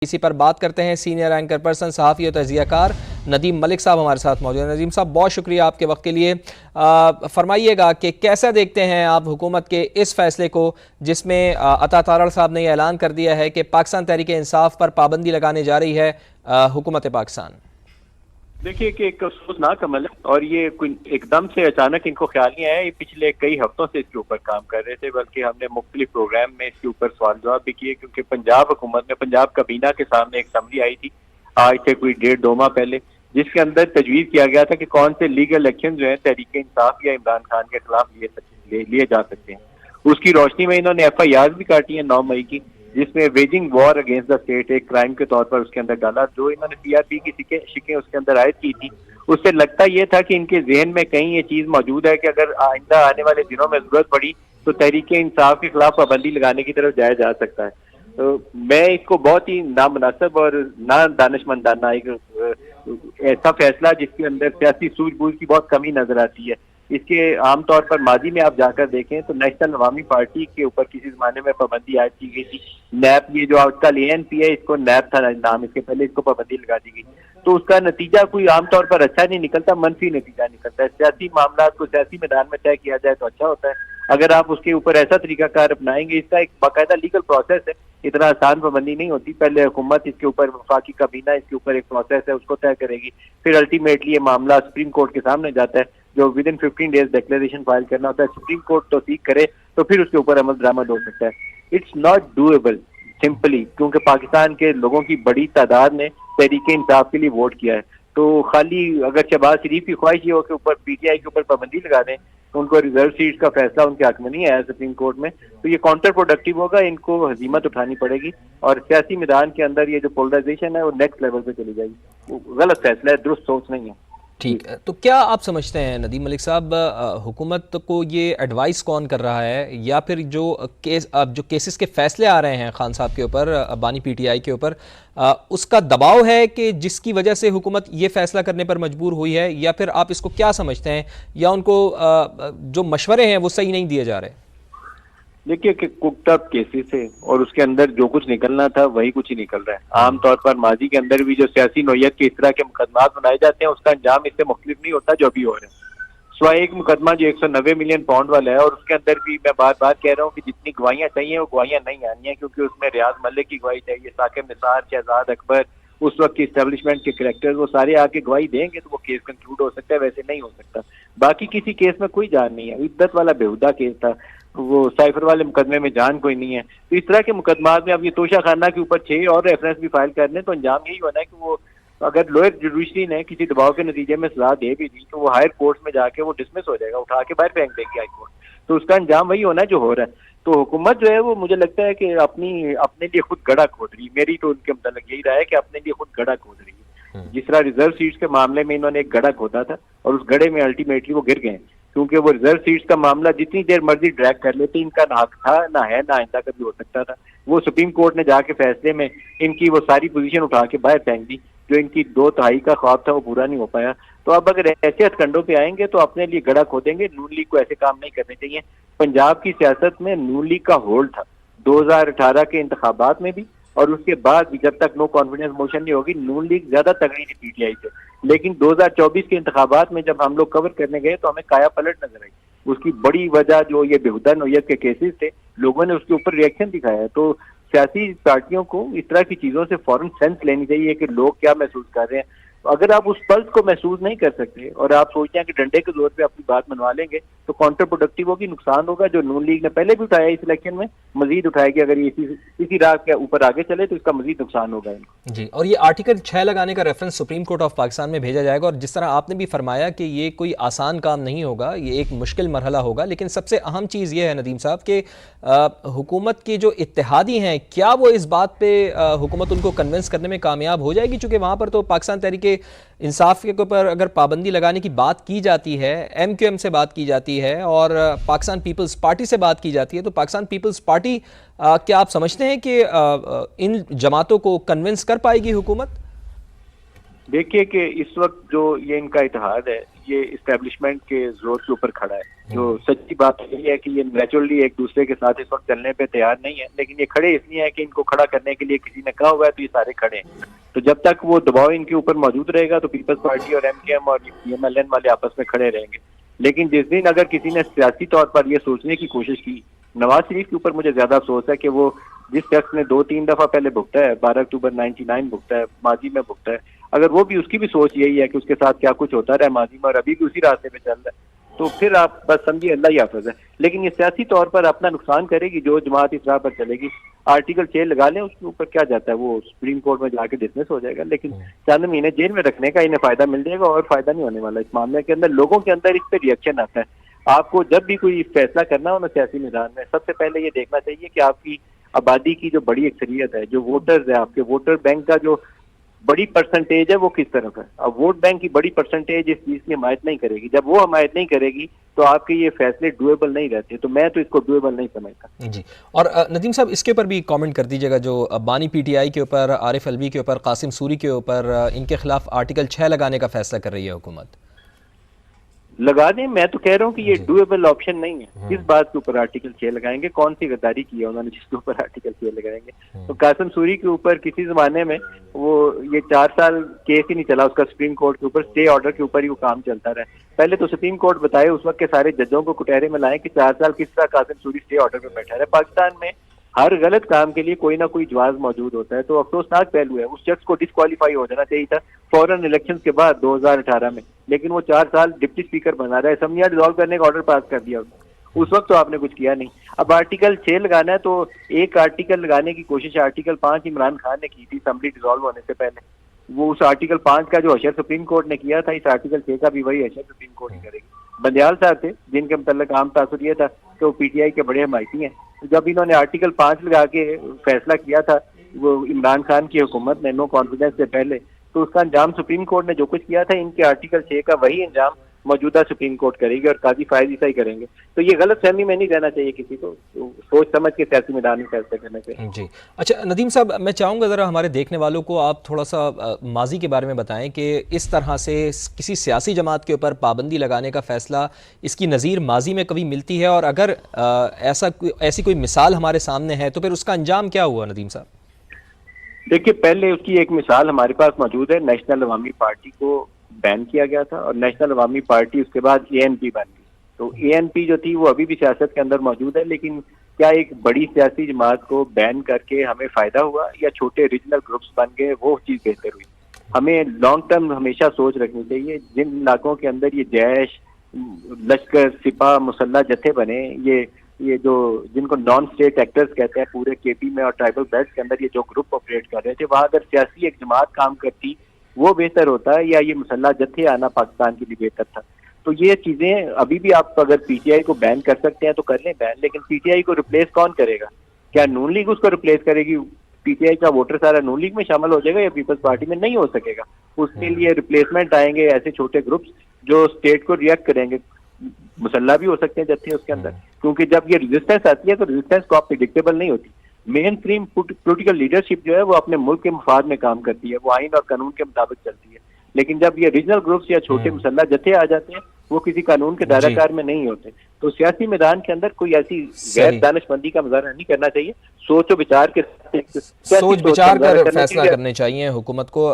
इसी पर बात करते हैं। सीनियर एंकर पर्सन, सहाफ़ी और तजियाकार नदीम मलिक साहब हमारे साथ मौजूद हैं। नदीम साहब, बहुत शुक्रिया आपके वक्त के लिए। फरमाइएगा कि कैसा देखते हैं आप हुकूमत के इस फैसले को, जिसमें अता तारड़ साहब ने यह ऐलान कर दिया है कि पाकिस्तान तहरीक इंसाफ पर पाबंदी लगाने जा रही है हुकूमत पाकिस्तान। देखिए कि एक अफसोसनाक अमल है और ये एकदम से अचानक इनको ख्याल नहीं आया। ये पिछले कई हफ्तों से इसके ऊपर काम कर रहे थे, बल्कि हमने मुख्तलिफ प्रोग्राम में इसके ऊपर सवाल जवाब भी किए, क्योंकि पंजाब हुकूमत में पंजाब काबीना के सामने एक असम्बली आई थी आज से कोई 1.5-2 माह पहले, जिसके अंदर तजवीज़ किया गया था कि कौन से लीगल एक्शन जो है तहरीक इंसाफ या इमरान खान के खिलाफ लिए जा सकते हैं। उसकी रोशनी में इन्होंने FIR भी काटी है 9 मई की, जिसमें waging war against the state एक क्राइम के तौर पर उसके अंदर डाला। जो इन्होंने CRP की शिकें उसके अंदर आयद की थी, उससे लगता यह था कि इनके जहन में कहीं ये चीज मौजूद है कि अगर आइंदा आने वाले दिनों में जरूरत पड़ी तो तहरीक इंसाफ के खिलाफ पाबंदी लगाने की तरफ जाया जा सकता है। तो मैं इसको बहुत ही नामुनासिब और ना दानिशमंदाना एक ऐसा फैसला जिसके अंदर सियासी सूझबूझ की बहुत कमी नजर आती है। इसके आमतौर पर माजी में आप जाकर देखें तो नेशनल अवामी पार्टी के ऊपर किसी जमाने में पाबंदी आयद की गई थी। नैप, ये जो आजकल ANP है, इसको नैप था नाम, इसके पहले इसको पाबंदी लगा दी गई। तो उसका नतीजा कोई आमतौर पर अच्छा नहीं निकलता, मनफी नतीजा निकलता है। सियासी मामला को सियासी मैदान में तय किया जाए तो अच्छा होता है। अगर आप उसके ऊपर ऐसा तरीकाकार अपनाएंगे, इसका एक बाकायदा लीगल प्रोसेस है, इतना आसान पाबंदी नहीं होती। पहले हुकूमत इसके ऊपर, वफाकी काबीना इसके ऊपर एक प्रोसेस है उसको तय करेगी, फिर अल्टीमेटली ये मामला सुप्रीम कोर्ट के सामने जाता है, जो with in 15 days declaration file करना होता है। सुप्रीम कोर्ट तो सीख करे तो फिर उसके ऊपर अमल दरामद हो सकता है। इट्स नॉट डूएबल सिंपली, क्योंकि पाकिस्तान के लोगों की बड़ी तादाद ने तहरीक इंसाफ के लिए वोट किया है। तो खाली अगर शहबाज शरीफ की ख्वाहिश ये हो कि ऊपर PTI के ऊपर पाबंदी लगा दें तो उनको रिजर्व सीट्स का फैसला उनके हक में नहीं आया सुप्रीम कोर्ट में, तो ये काउंटर प्रोडक्टिव होगा। इनको हजीमत उठानी पड़ेगी और सियासी मैदान के अंदर ये जो पोलराइजेशन है वो नेक्स्ट लेवल पे चली जाएगी। वो गलत फैसला है, दुरुस्त सोच नहीं है। ठीक है, तो क्या आप समझते हैं नदीम मलिक साहब, हुकूमत को ये एडवाइस कौन कर रहा है, या फिर जो केसेस के फैसले आ रहे हैं खान साहब के ऊपर, बानी PTI के ऊपर, उसका दबाव है कि जिसकी वजह से हुकूमत ये फैसला करने पर मजबूर हुई है, या फिर आप इसको क्या समझते हैं, या उनको जो मशवरे हैं वो सही नहीं दिए जा रहे? देखिए कि कुकड अप केसेस है और उसके अंदर जो कुछ निकलना था वही कुछ ही निकल रहा है। आमतौर पर माजी के अंदर भी जो सियासी नोयत के इस तरह के मुकदमात बनाए जाते हैं उसका अंजाम इससे मुख्तलिफ नहीं होता जो अभी हो रहा है। सवा एक मुकदमा जो 190 मिलियन पाउंड वाला है, और उसके अंदर भी मैं बार बार कह रहा हूँ कि जितनी गवाहियां चाहिए वो गवाहियां नहीं आनी है, क्योंकि उसमें रियाज मलिक की गवाही चाहिए, साकिब निसार, शहजाद अकबर, उस वक्त की इस्टेब्लिशमेंट के करेक्टर, वो सारे आके गवाही देंगे तो वो केस कंक्लूड हो सकता है, वैसे नहीं हो सकता। बाकी किसी केस में कोई जान नहीं है। इद्दत वाला बेहुदा केस था, वो साइफर वाले मुकदमे में जान कोई नहीं है। तो इस तरह के मुकदमात में अब ये तोशा खाना के ऊपर 6 और रेफरेंस भी फाइल करने, तो अंजाम यही होना है कि वो अगर लोअर जुडिशरी ने किसी दबाव के नतीजे में सजा दे भी दी तो वो हायर कोर्ट में जाके वो डिसमिस हो जाएगा, उठा के बाहर फेंक देगी हाई कोर्ट। तो उसका अंजाम वही होना है जो हो रहा है। तो हुकूमत जो है वो मुझे लगता है कि अपने लिए खुद गड़ा खोद रही है। मेरी तो उनके मतलब यही रहा है कि अपने लिए खुद गड़ा खोद रही है। जिस तरह रिजर्व सीट्स के मामले में इन्होंने एक गड़ा खोदा था और उस गड़े में अल्टीमेटली वो गिर गए, क्योंकि वो रिजर्व सीट्स का मामला जितनी देर मर्जी ड्रैग कर लेते, इनका ना हक था, ना है, ना आइंदा कभी हो सकता था। वो सुप्रीम कोर्ट ने जाके फैसले में इनकी वो सारी पोजीशन उठा के बाहर फेंक दी। जो इनकी 2/3 का ख्वाब था वो पूरा नहीं हो पाया। तो अब अगर ऐसे हथकंडों पे आएंगे तो अपने लिए गड़ा खोदेंगे। नून लीग को ऐसे काम नहीं करने चाहिए। पंजाब की सियासत में नून लीग का होल्ड था 2018 के इंतखाबात में भी, और उसके बाद भी जब तक नो कॉन्फिडेंस मोशन नहीं होगी नून लीग ज्यादा तगड़ी थी PTI से। लेकिन 2024 के इंतखाबात में जब हम लोग कवर करने गए तो हमें काया पलट नजर आई। उसकी बड़ी वजह जो ये बेहुदा नोयत के केसेस थे, लोगों ने उसके ऊपर रिएक्शन दिखाया। तो सियासी पार्टियों को इस तरह की चीजों से फौरन सेंस लेनी चाहिए कि लोग क्या महसूस कर रहे हैं। अगर आप उस पल्स को महसूस नहीं कर सकते और आप सोचते हैं कि डंडे के जोर पे अपनी बात मनवा लेंगे तो काउंटर प्रोडक्टिव होगी, नुकसान होगा। जो नून लीग ने पहले भी उठाया इस इलेक्शन में, मजीद उठाएगी। अगर ये इसी राह के ऊपर आगे चले तो इसका मजीद नुकसान होगा इनको। जी, और ये आर्टिकल 6 लगाने का reference supreme court of Pakistan में भेजा जाएगा, और जिस तरह आपने भी फरमाया कि ये कोई आसान काम नहीं होगा, ये एक मुश्किल मरहला होगा। लेकिन सबसे अहम चीज़ ये है नदीम साहब कि हुकूमत के जो इत्तेहादी हैं, क्या वो इस बात पे हुकूमत उनको कन्विंस करने में कामयाब हो जाएगी? चूँकि वहाँ पर तो पाकिस्तान तहरीक इंसाफ के ऊपर अगर पाबंदी लगाने की बात की जाती है, MQM से बात की जाती है और पाकिस्तान पीपल्स पार्टी से बात की जाती है, तो पाकिस्तान पीपल्स पार्टी क्या आप समझते हैं कि इन जमातों को कन्विंस कर पाएगी हुकूमत? देखिए कि इस वक्त जो ये इनका इत्तेहाद है, ये इस्टेब्लिशमेंट के जोर के ऊपर खड़ा है। जो सच्ची बात यही है कि ये नेचुरली एक दूसरे के साथ इस वक्त चलने पे तैयार नहीं है, लेकिन ये खड़े इसलिए है कि इनको खड़ा करने के लिए किसी ने कहा हुआ है, तो ये सारे खड़े हैं। तो जब तक वो दबाव इनके ऊपर मौजूद रहेगा तो पीपल्स पार्टी और MKM और PMLN वाले आपस में खड़े रहेंगे। लेकिन जिस दिन अगर किसी ने सियासी तौर पर ये सोचने की कोशिश की, नवाज शरीफ के ऊपर मुझे ज्यादा अफसोस है कि वो जिस शख्स ने 2-3 दफा पहले भुगता है, 12 अक्टूबर 99 भुगता है, माजी में भुगता है, अगर वो भी, उसकी भी सोच यही है कि उसके साथ क्या कुछ होता रहा माजी में और अभी भी उसी रास्ते पे चल रहा है, तो फिर आप बस समझिए अल्लाह ही हाफिज है। लेकिन ये सियासी तौर पर अपना नुकसान करेगी जो जमात इस राह पर चलेगी। आर्टिकल 6 लगा लें, उसके ऊपर क्या जाता है, वो सुप्रीम कोर्ट में जाके डिसमिस हो जाएगा, लेकिन चंद महीने जेल में रखने का इन्हें फायदा मिल जाएगा और फायदा नहीं होने वाला इस मामले के अंदर। लोगों के अंदर इस पर रिएक्शन आता है। आपको जब भी कोई फैसला करना हो ना सियासी मैदान में, सबसे पहले ये देखना चाहिए कि आपकी आबादी की जो बड़ी अक्सरियत है, जो वोटर्स है, आपके वोटर बैंक का जो बड़ी परसेंटेज है वो किस तरफ है। अब वोट बैंक की बड़ी परसेंटेज इस चीज की हमायत नहीं करेगी। जब वो हमायत नहीं करेगी तो आपके ये फैसले डुएबल नहीं रहते। तो मैं तो इसको डुएबल नहीं समझता जी। और नदीम साहब, इसके ऊपर भी कमेंट कर दीजिएगा, जो बानी PTI के ऊपर, आरिफ अलवी के ऊपर, कासिम सूरी के ऊपर, इनके खिलाफ आर्टिकल 6 लगाने का फैसला कर रही है हुकूमत। लगा दें, मैं तो कह रहा हूँ कि ये डुएबल ऑप्शन नहीं है। किस बात के ऊपर आर्टिकल 6 लगाएंगे? कौन सी गद्दारी की है उन्होंने जिसके ऊपर आर्टिकल 6 लगाएंगे? तो कासिम सूरी के ऊपर किसी जमाने में वो ये 4 साल केस ही नहीं चला उसका सुप्रीम कोर्ट के ऊपर, स्टे ऑर्डर के ऊपर ही वो काम चलता रहा। पहले तो सुप्रीम कोर्ट बताए उस वक्त के सारे जजों को कुटहरे में लाए कि 4 साल किस तरह कासिम सूरी स्टे ऑर्डर में बैठा रहा। पाकिस्तान में हर गलत काम के लिए कोई ना कोई जवाब मौजूद होता है। तो अफसोसनाक पहलू है, उस शख्स को डिस्क्वालीफाई हो जाना चाहिए था फौरन इलेक्शन के बाद 2018 में, लेकिन वो 4 साल डिप्टी स्पीकर बना रहा है। असम्बलियां डिसॉल्व करने का ऑर्डर पास कर दिया उसने, उस वक्त तो आपने कुछ किया नहीं। अब आर्टिकल 6 लगाना है तो एक आर्टिकल लगाने की कोशिश आर्टिकल 5 इमरान खान ने की थी असम्बली डिसॉल्व होने से पहले। वो उस आर्टिकल 5 का जो हशर सुप्रीम कोर्ट ने किया था, इस आर्टिकल 6 का भी वही हशर सुप्रीम कोर्ट ही करेगी। बंदयाल साहब थे जिनके मतलब आम तासुर ये था कि वो PTI के बड़े हमायती हैं। जब इन्होंने आर्टिकल 5 लगा के फैसला किया था वो इमरान खान की हुकूमत ने नो कॉन्फिडेंस से पहले, तो उसका अंजाम सुप्रीम कोर्ट ने जो कुछ किया था, इनके आर्टिकल 6 का वही अंजाम मौजूदा सुप्रीम कोर्ट करेगी और काजी फायद ईसा ही करेंगे। तो ये गलत फहमी में नहीं रहना चाहिए किसी को, तो सोच समझ के सियासी मैदान में फैसले करने चाहिए। जी। अच्छा नदीम साहब, मैं चाहूँगा ज़रा हमारे देखने वालों को आप थोड़ा सा माजी के बारे में बताएं कि इस तरह से किसी सियासी जमात के ऊपर पाबंदी लगाने का फ़ैसला, इसकी नज़ीर माजी में कभी मिलती है, और अगर ऐसी कोई मिसाल हमारे सामने है तो फिर उसका अंजाम क्या हुआ नदीम साहब? देखिए, पहले उसकी एक मिसाल हमारे पास मौजूद है। नेशनल अवामी पार्टी को बैन किया गया था और नेशनल अवामी पार्टी उसके बाद ANP बन गई। तो ANP जो थी वो अभी भी सियासत के अंदर मौजूद है, लेकिन क्या एक बड़ी सियासी जमात को बैन करके हमें फायदा हुआ या छोटे रीजनल ग्रुप्स बन गए वो चीज बेहतर हुई? हमें लॉन्ग टर्म हमेशा सोच रखनी चाहिए। जिन इलाकों के अंदर ये जैश, लश्कर, सिपा, मुसल्ला जत्थे बने, ये जो जिनको नॉन स्टेट एक्टर्स कहते हैं पूरे KP में और ट्राइबल बेल्ट के अंदर ये जो ग्रुप ऑपरेट कर रहे थे, वहां अगर सियासी एक जमात काम करती वो बेहतर होता है या ये मुसल्ला जत्थे आना पाकिस्तान के लिए बेहतर था? तो ये चीजें अभी भी आप अगर PTI को बैन कर सकते हैं तो कर लें बैन, लेकिन PTI को रिप्लेस कौन करेगा? क्या नून लीग उसको रिप्लेस करेगी? PTI का वोटर सारा नून लीग में शामिल हो जाएगा या पीपल्स पार्टी में? नहीं हो सकेगा। उसके लिए रिप्लेसमेंट आएंगे ऐसे छोटे ग्रुप्स जो स्टेट को रिएक्ट करेंगे। मुसल्ला भी हो सकते हैं जत्थे उसके अंदर, क्योंकि जब ये रेजिस्टेंस आती है तो रेजिस्टेंस को आप प्रिडिक्टेबल नहीं होती। मेन स्ट्रीम पॉलिटिकल लीडरशिप जो है वो अपने मुल्क के मफाद में काम करती है, वो आइन और कानून के मुताबिक चलती है। लेकिन जब ये रीजनल ग्रुप्स या छोटे मुसल्ला जत्थे आ जाते हैं वो किसी कानून के दायराकार में नहीं होते। तो सियासी मैदान के अंदर कोई ऐसी गैर दानिशमंदी का मुजाहरा नहीं करना चाहिए। सोच विचार कर फैसला करने चाहिए हुकूमत को।